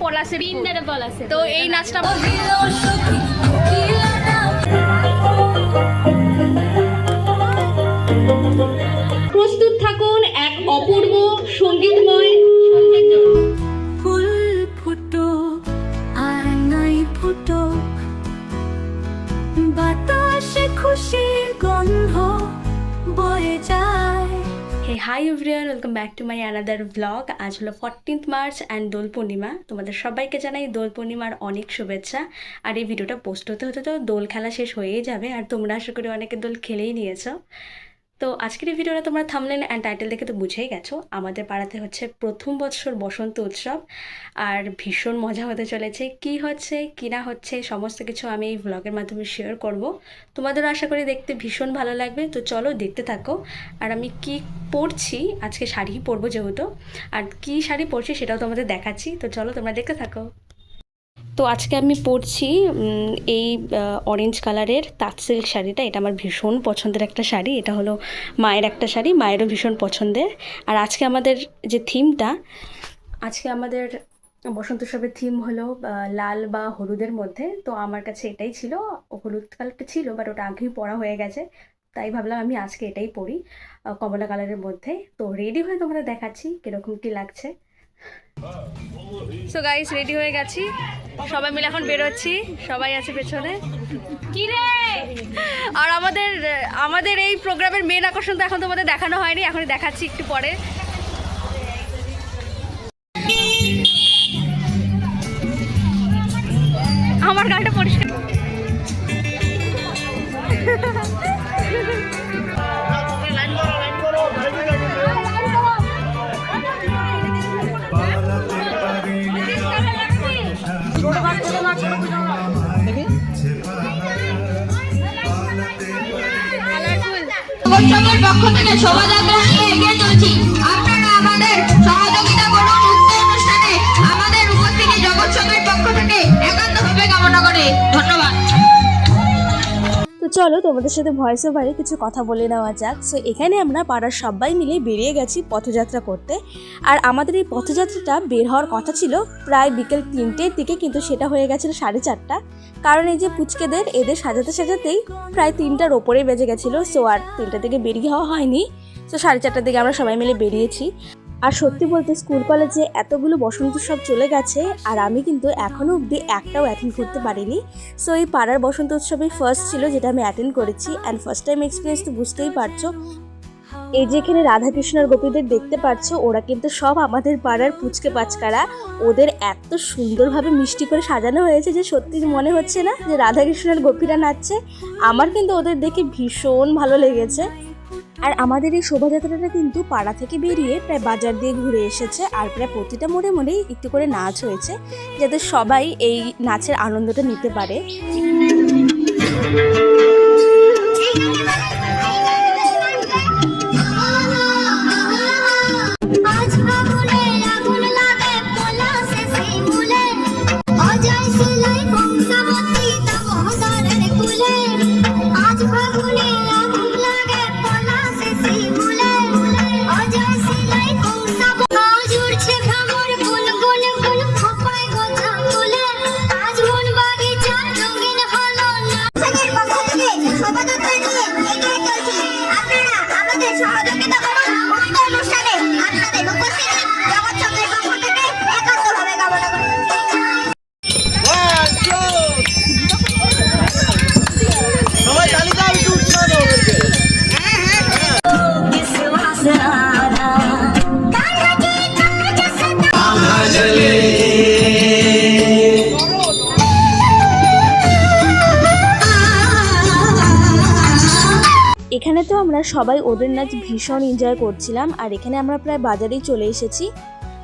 পলাশের পিন্ডারে পলাশে। তো এই নাচটা প্রস্তুত থাকুন এক অপূর্ব সঙ্গীতময় ফুল ফুটো আর নাই ফুটো বাতাসে খুশির গন্ধ বয়ে যায়। Hey hi everyone, welcome back to my another blog. আজ হলো 14th March and Dol Purnima. তোমাদের সবাইকে জানাই দোল পূর্ণিমার অনেক শুভেচ্ছা। আর এই ভিডিওটা পোস্ট হতে হতে তো দোল খেলা শেষ হয়েই যাবে, আর তোমরা আশা করি অনেকে দোল খেলেই নিয়েছো। তো আজকের এই ভিডিওটা তোমরা থাম্বনেল অ্যান্ড টাইটেল দেখে তো বুঝেই গেছো, আমাদের পাড়াতে হচ্ছে প্রথম বছর বসন্ত উৎসব, আর ভীষণ মজা হতে চলেছে। কি হচ্ছে কি না হচ্ছে সমস্ত কিছু আমি এই ব্লগের মাধ্যমে শেয়ার করব। তোমাদেরও আশা করি দেখতে ভীষণ ভালো লাগবে। তো চলো দেখতে থাকো। আর আমি কি পরছি, আজকে শাড়ি পরবো যেহেতু, আর কি শাড়ি পরছি সেটাও তোমাদের দেখাচ্ছি। তো চলো তোমরা দেখতে থাকো। তো আজকে আমি পরছি এই অরেঞ্জ কালারের তাঁত সিল্ক শাড়িটা। এটা আমার ভীষণ পছন্দের একটা শাড়ি। এটা হলো মায়ের একটা শাড়ি, মায়েরও ভীষণ পছন্দের। আর আজকে আমাদের যে থিমটা, আজকে আমাদের বসন্ত উৎসবের থিম হলো লাল বা হলুদের মধ্যে। তো আমার কাছে এটাই ছিল, হলুদ কালারটা ছিল বাট ওটা আগেই পরা হয়ে গেছে, তাই ভাবলাম আমি আজকে এটাই পরি কমলা কালারের মধ্যে। তো রেডি হয়ে তোমাদের দেখাচ্ছি কীরকম কী লাগছে। সো গাইস, রেডি হয়ে গেছি, সবাই মিলে এখন বেরোচ্ছি, সবাই আছে পেছনে। কি রে! আর আমাদের এই প্রোগ্রামের মেন আকর্ষণ তো এখন তোমাদের দেখানো হয়নি, এখন দেখাচ্ছি একটু পরে। আমার গানটা পরিষ্কার উৎসবের পক্ষ থেকে শোভাযাত্রা নিয়ে এগিয়ে চলছি। আপনারা আমাদের সহযোগিতা করুন উক্ত অনুষ্ঠানে। আমাদের উপস্থিতি জগৎসবের পক্ষ থেকে একান্তভাবে কামনা করে ধন্যবাদ। তো চলো তোমাদের সাথে ভয়েস ওভারে কিছু কথা বলে নেওয়া যাক। সো এখানে আমরা পাড়ার সবাই মিলে বেরিয়ে গেছি পথযাত্রা করতে। আর আমাদের এই পথযাত্রাটা বের হওয়ার কথা ছিল প্রায় বিকেল 3টের দিকে, কিন্তু সেটা হয়ে গেছিলো 4:30, কারণ এই যে পুচকেদের এদের সাজাতে সাজাতেই প্রায় 3টার ওপরেই বেজে গেছিলো। সো আর 3টার দিকে বেরিয়ে হওয়া হয়নি। সো 4:30টার দিকে আমরা সবাই মিলে বেরিয়েছি। আর সত্যি বলতে স্কুল কলেজে এতগুলো বসন্ত উৎসব চলে গেছে, আর আমি কিন্তু এখনও অবধি একটাও অ্যাটেন্ড করতে পারিনি। সো এই পাড়ার বসন্ত উৎসবেই ফার্স্ট ছিল যেটা আমি অ্যাটেন্ড করেছি, অ্যান্ড ফার্স্ট টাইম এক্সপিরিয়েন্স তো বুঝতেই পারছো। এই যে এখানে রাধাকৃষ্ণ আর গোপীদের দেখতে পাচ্ছ, ওরা কিন্তু সব আমাদের পাড়ার পুচকে পাচকারা। ওদের এত সুন্দরভাবে মিষ্টি করে সাজানো হয়েছে যে সত্যি মনে হচ্ছে না যে রাধাকৃষ্ণ আর গোপীরা নাচছে। আমার কিন্তু ওদের দেখে ভীষণ ভালো লেগেছে। আর আমাদের এই শোভাযাত্রাটা কিন্তু পাড়া থেকে বেরিয়ে প্রায় বাজার দিয়ে ঘুরে এসেছে, আর প্রায় প্রতিটা মোড়ে মোড়েই একটু করে নাচ হয়েছে, যাতে সবাই এই নাচের আনন্দটা নিতে পারে। এখানে তো আমরা সবাই ওদের নাচ ভীষণ এনজয় করছিলাম। আর এখানে আমরা প্রায় বাজারেই চলে এসেছি।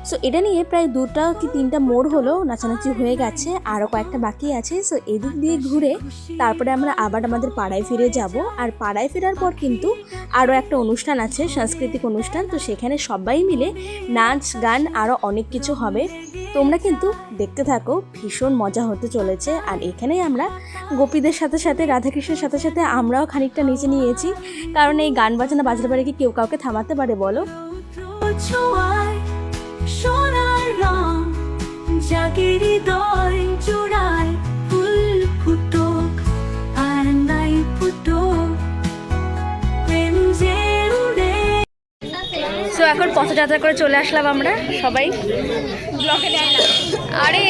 সো এটা নিয়ে প্রায় 2টা কি 3টা মোড় হলো, নাচানাচি হয়ে গেছে, আরও কয়েকটা বাকি আছে। সো এদিক দিয়ে ঘুরে তারপরে আমরা আবার আমাদের পাড়ায় ফিরে যাব। আর পাড়ায় ফেরার পর কিন্তু আরও একটা অনুষ্ঠান আছে, সাংস্কৃতিক অনুষ্ঠান। তো সেখানে সবাই মিলে নাচ গান আরও অনেক কিছু হবে। তোমরা কিন্তু দেখতে থাকো, ভীষণ মজা হতে চলেছে। আর এখানেই আমরা গোপীদের সাথে সাথে রাধাকৃষ্ণের সাথে সাথে আমরাও খানিকটা নেচে নিয়েছি, কারণ এই গান বাজনা বাজলে পারে কি কেউ কাউকে থামাতে পারে বলো? জাগে হৃদয় জোড়ায় ফুল ফুটুক আর নাই ফুটুক প্রেম যে উড়ে। সো এখন পথযাত্রা করে চলে আসলাম আমরা সবাই। আরে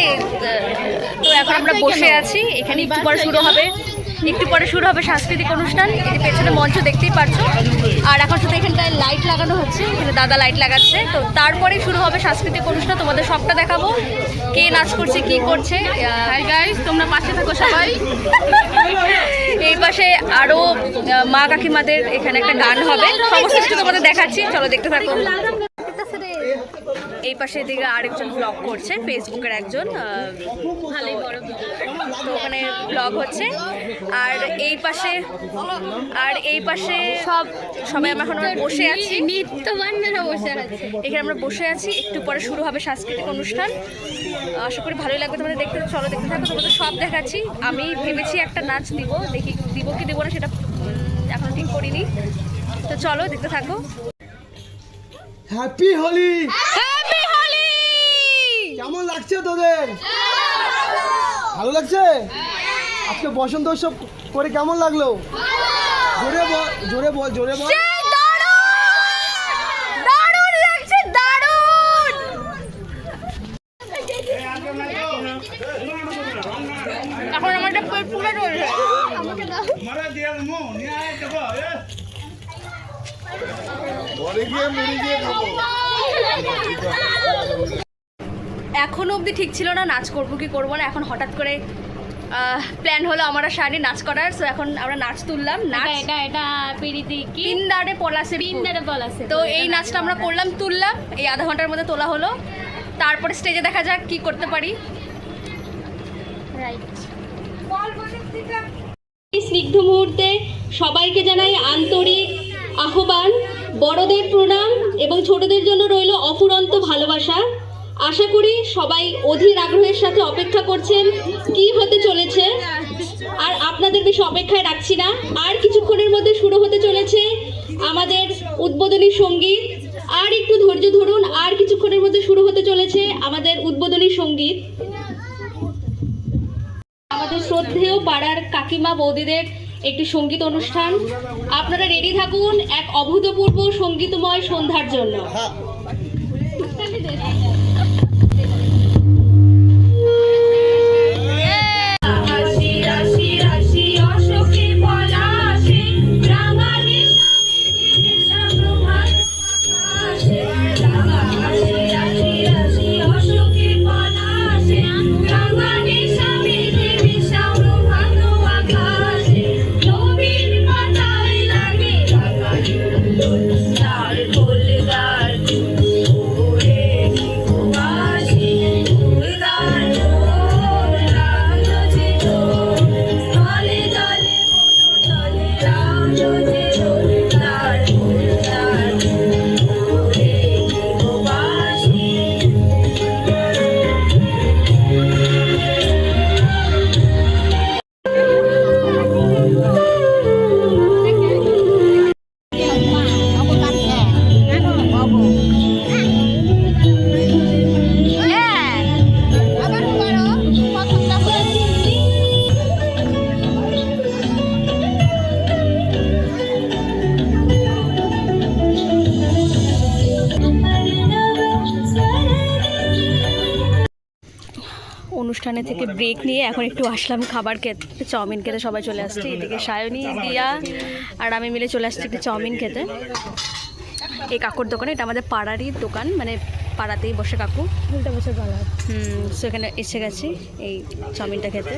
তো এখন আমরা বসে আছি এখানে, একটু পরে শুরু হবে সাংস্কৃতিক অনুষ্ঠান। এই যে পেছনে মঞ্চ দেখতেই পারছো, আর এখন শুধু এখানটায় লাইট লাগানো হচ্ছে, এখানে দাদা লাইট লাগাচ্ছে। তো তারপরেই শুরু হবে সাংস্কৃতিক অনুষ্ঠান, তোমাদের সবটা দেখাবো, কে নাচ করছে কি করছে। হাই গাইস, তোমরা পাশে থাকো সবাই। এই পাশে আরো মা কাকিমাদের এখানে একটা গান হবে, সমস্ত কিছু তোমাদের দেখাচ্ছি, চলো দেখতে থাকো। এই পাশে দিকে আরেকজন ব্লগ করছে, ফেসবুকের একজন, তো ওখানে ব্লগ হচ্ছে। আর এই পাশে সবাই আমরা এখন বসে আছি, এখানে আমরা বসে আছি। একটু পরে শুরু হবে সাংস্কৃতিক অনুষ্ঠান, আশা করি ভালোই লাগবে তোমাদের দেখতে। চলো দেখতে থাকো, তোমাদের সব দেখাচ্ছি। আমি ভেবেছি একটা নাচ দিব, দেখি দিব কি দেবো না সেটা এখন ঠিক করিনি। তো চলো দেখতে থাকো। হ্যাপি হোলি! হ্যাপি হোলি! কেমন লাগছে তোদের? ভালো লাগছে? আজকে বসন্ত উৎসব করে কেমন লাগলো? জোরে বল, জোরে বল, জোরে বল। দারুণ লাগছে, দারুণ। এখন আমার একটা পেট পুরো চলছে। এখনো অবধি ঠিক ছিল না নাচ করবো কি করবো না, এখন হঠাৎ করে প্ল্যান হলো আমার আর শাড়ি নাচ করার। সো এখন আমরা নাচ তুললাম। এটা পিরিতি কি পিন্দারে পলাশে। তো এই নাচটা আমরা করলাম, তুললাম, এই আধা ঘন্টার মধ্যে তোলা হলো। তারপরে স্টেজে দেখা যাক কি করতে পারি। এই স্নিগ্ধ মুহূর্তে সবাইকে জানাই আন্তরিক আহ্বান, বড়দের প্রণাম এবং ছোটদের জন্য রইল অফুরন্ত ভালোবাসা। আশা করি সবাই অধীর আগ্রহের সাথে অপেক্ষা করছেন কি হতে চলেছে। আর আপনাদের বেশি অপেক্ষায় রাখছি না, আর কিছুক্ষণের মধ্যে শুরু হতে চলেছে আমাদের উদ্বোধনী সঙ্গীত। আর একটু ধৈর্য ধরুন, আর কিছুক্ষণের মধ্যে শুরু হতে চলেছে আমাদের উদ্বোধনী সঙ্গীত। আমাদের শ্রদ্ধেয় পাড়ার কাকিমা বৌদিদের একটি সঙ্গীত অনুষ্ঠান। আপনারা রেডি থাকুন এক অভূতপূর্ব সঙ্গীতময় সন্ধ্যার জন্য। অনুষ্ঠানে থেকে ব্রেক নিয়ে এখন একটু আসলাম খাবার খেতে, চাউমিন খেতে সবাই চলে আসছে। এদিকে সায়নী, দিয়া আর আমি মিলে চলে আসছি একটু চাউমিন খেতে এই কাকুর দোকানে। এটা আমাদের পাড়ারই দোকান, মানে পাড়াতেই বসে কাকু, সেখানে এসে গেছি এই চাউমিনটা খেতে।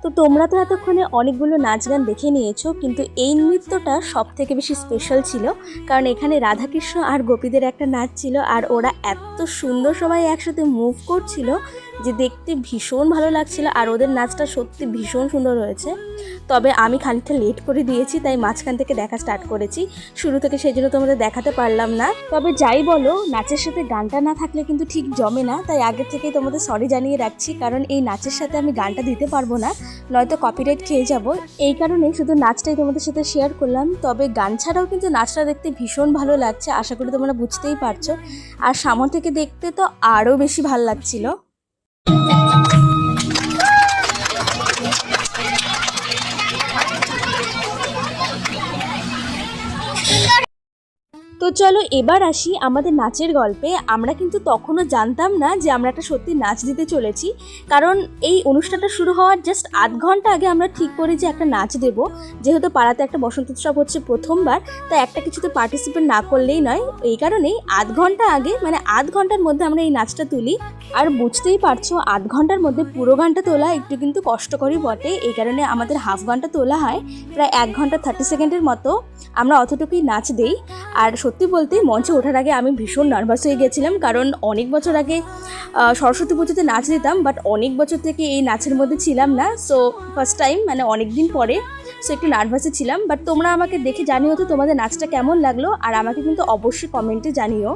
তো তোমরা তো এতক্ষণে অনেকগুলো নাচ গান দেখে নিয়েছো, কিন্তু এই নৃত্যটা সব থেকে বেশি স্পেশাল ছিল, কারণ এখানে রাধাকৃষ্ণ আর গোপীদের একটা নাচ ছিল, আর ওরা এত সুন্দর সময় একসাথে মুভ করছিল যে দেখতে ভীষণ ভালো লাগছিল, আর ওদের নাচটা সত্যি ভীষণ সুন্দর হয়েছে। তবে আমি খানিকটা লেট করে দিয়েছি, তাই মাঝখান থেকে দেখা স্টার্ট করেছি, শুরু থেকে সেই জন্য তোমাদের দেখাতে পারলাম না। তবে যাই বলো, নাচের সাথে গানটা না থাকলে কিন্তু ঠিক জমে না, তাই আগে থেকেই তোমাদের সরি জানিয়ে রাখছি, কারণ এই নাচের সাথে আমি গানটা দিতে পারবো না, নয়তো কপিরাইট খেয়ে যাব। এই কারণে শুধু নাচটাই তোমাদের সাথে শেয়ার করলাম। তবে গান ছাড়াও কিন্তু নাচটা দেখতে ভীষণ ভালো লাগছে, আশা করি তোমরা বুঝতেই পারছো। আর সামনে থেকে দেখতে তো আরও বেশি ভালো লাগছিল। তো চলো এবার আসি আমাদের নাচের গল্পে। আমরা কিন্তু তখনও জানতাম না যে আমরা একটা সত্যি নাচ দিতে চলেছি, কারণ এই অনুষ্ঠানটা শুরু হওয়ার জাস্ট আধ ঘন্টা আগে আমরা ঠিক করি যে একটা নাচ দেব। যেহেতু পাড়াতে একটা বসন্ত উৎসব হচ্ছে প্রথমবার, তাই একটা কিছুতে পার্টিসিপেট না করলেই নয়, এই কারণেই আধ ঘন্টা আগে মানে আধ ঘন্টার মধ্যে আমরা এই নাচটা তুলি। আর বুঝতেই পারছো, আধ ঘন্টার মধ্যে পুরো গানটা তোলা একটু কিন্তু কষ্টকরই বটে, এই কারণে আমাদের হাফ গানটা তোলা হয়, প্রায় 1 ঘন্টা 30 সেকেন্ডের মতো আমরা অতটুকুই নাচ দেই। আর সত্যি বলতে মঞ্চে ওঠার আগে আমি ভীষণ নার্ভাস হয়ে গেছিলাম, কারণ অনেক বছর আগে সরস্বতী পুজোতে নাচ দিতাম, বাট অনেক বছর থেকে এই নাচের মধ্যে ছিলাম না। সো ফার্স্ট টাইম, মানে অনেক দিন পরে, সো একটু নার্ভাসে ছিলাম। বাট তোমরা আমাকে দেখে জানিও তো তোমাদের নাচটা কেমন লাগলো, আর আমাকে কিন্তু অবশ্যই কমেন্টে জানিও।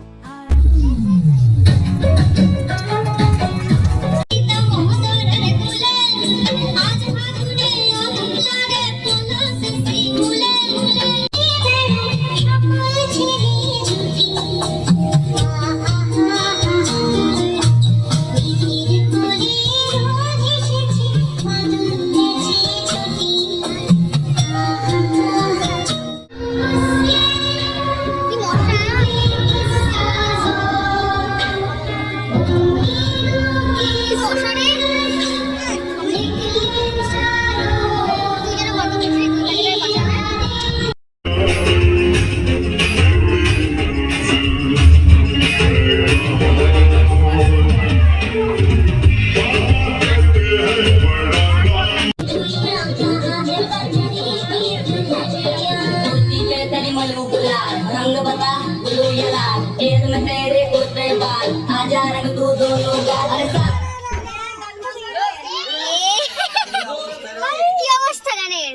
रंग बता ब्लू या लाल, एक में तेरे उतरे बाल, आजा रंग तू दोनों का। अरे কি অবস্থা গানের?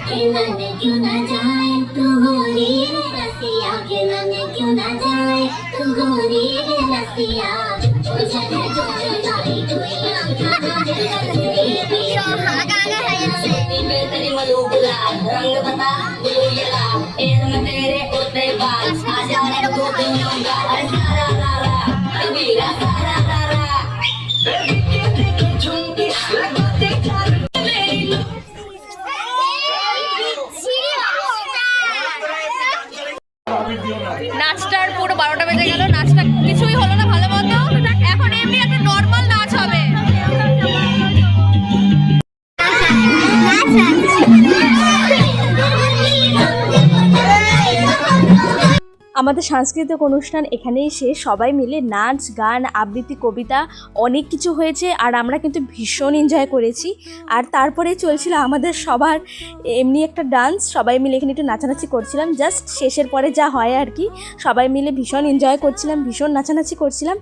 खिलाने क्यों ना जाए तू गोरी रे रसिया, खिलाने क्यों ना जाए तू गोरी रे रसिया, रंग बता ब्लू या लाल, एक में तेरे उतरे बाल, आजा रंग तू दोनों का। अरे सारा सारा कबीरा सारा सारा झुमके लगाते चालू নাচটার পুরো 12টা বেজে গেল, নাচটা কিছুই হলো না ভালো মতো। এখন এমনি একটা নর্মাল নাচ হবে। আমাদের সাংস্কৃতিক অনুষ্ঠান এখানেই শেষ। সবাই মিলে নাচ গান আবৃত্তি কবিতা অনেক কিছু হয়েছে, আর আমরা কিন্তু ভীষণ এনজয় করেছি। আর তারপরে চলছিল আমাদের সবার এমনি একটা ডান্স, সবাই মিলে এখানে একটু নাচানাচি করছিলাম, জাস্ট শেষের পরে যা হয় আর কি। সবাই মিলে ভীষণ এনজয় করছিলাম, ভীষণ নাচানাচি করছিলাম।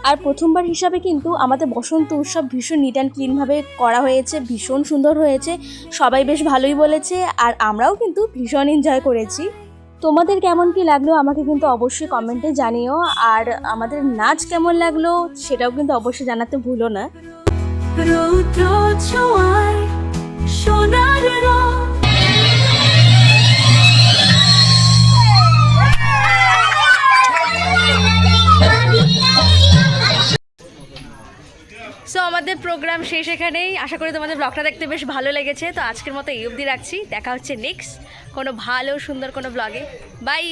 আর প্রথমবার হিসাবে কিন্তু আমাদের বসন্ত উৎসব ভীষণ নিট অ্যান্ড ক্লিনভাবে করা হয়েছে, ভীষণ সুন্দর হয়েছে, সবাই বেশ ভালোই বলেছে, আর আমরাও কিন্তু ভীষণ এনজয় করেছি। তোমাদের কেমন কি লাগলো আমাকে কিন্তু অবশ্যই কমেন্টে জানিও, আর আমাদের নাচ কেমন লাগলো সেটাও কিন্তু অবশ্যই জানাতে ভুলো না। রৌদ্র ছোঁয়ায় সোনার রং, সো আমাদের প্রোগ্রাম শেষ এখানেই। আশা করি তোমাদের ব্লগটা দেখতে বেশ ভালো লেগেছে। তো আজকের মতো এই অবধি রাখছি, দেখা হচ্ছে নেক্সট কোনো ভালো সুন্দর কোনো ব্লগে। বাই।